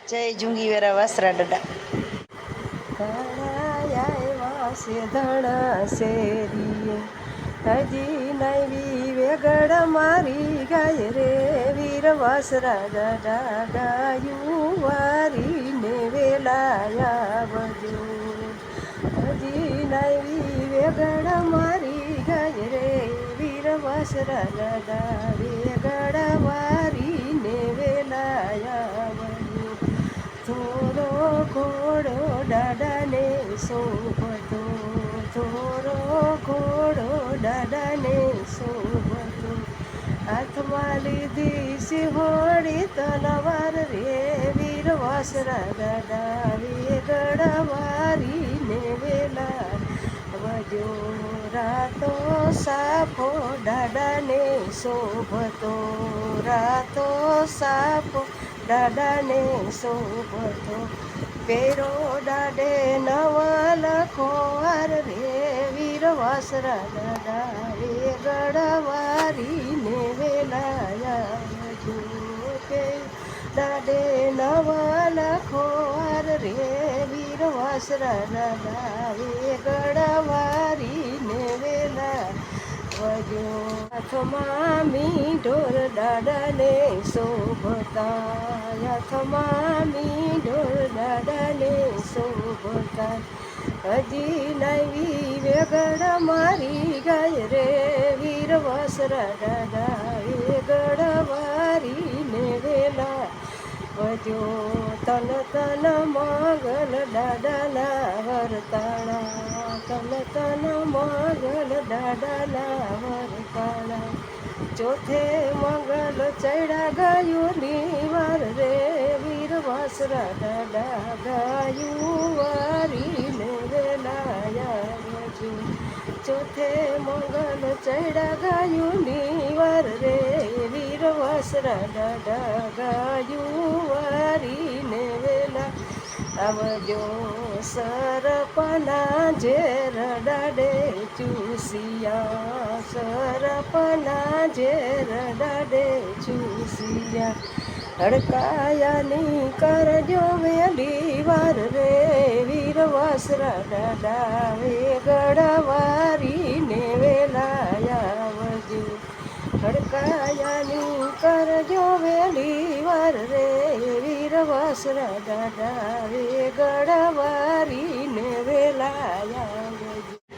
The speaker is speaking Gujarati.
જય જુંગી વેરા વાસરા દાદા. ધણાયા છે ધણા શેરીએ હજી નવી વેગડ મારી ગાય રે વીર વાસરા દાદા ગાયું વારીને વેલાયા બજો હજી નવી વેગડ મારી ગાય રે વીર વાસરા દાદા વેગડ વારીને વેલાયા બજો થોરો ઘોડો દાદાને શોભતો થોરો ઘોડો દાદાને શોભતો હાથમાં લીધી સિંહોડી તલવાર રે વીર વાસરા દાદા વેગડ વારીને વેલા વજો રાતો સાફો દાદાને શોભતો રાતો સાફો દાદાને શોભતો પેરો દાડે નવલ ખોર રે વીર વાસરા દાદા વેગડ વારીને વેલાયા જો કે દાડે નવલ ખોર રે વીર વાસરા દાદા વેગડ વારીને વેલા વજો હાથમાં મીઢોર દાદાને શોભતા હાથમાં મીઢોર દાદાને શોભતા હજી નવી વેગડ મારી ગાય રે વીર વાસરા દાદા વેગડ વારીને વેલા વજો તન તન મગલ દાદાના વરતાણા તન તન મગલ દાદાના વરતાણા ચોથે મંગલ ચડ્યા ગાયુની વાર રે વીર વાસરા દાદા ગાયું વારીને વેલાયા વજો ચોથે મંગલ ચડ્યા ગાયુની વાર રે વીર વાસરા દાદા ગાયું વારીને વેલા આવજો સરપના ઝેર દાડે ચૂસિયા સરપના ઝેર દાડે ચૂસિયા હડકાયાની કરજો વેલી વાર રે વીર વાસરા દાદા વેગડ વારીને વેલાયા વજો હડકાયાની કરજો વેલી વાર રે વીર વાસરા દાદા વેગડ વારી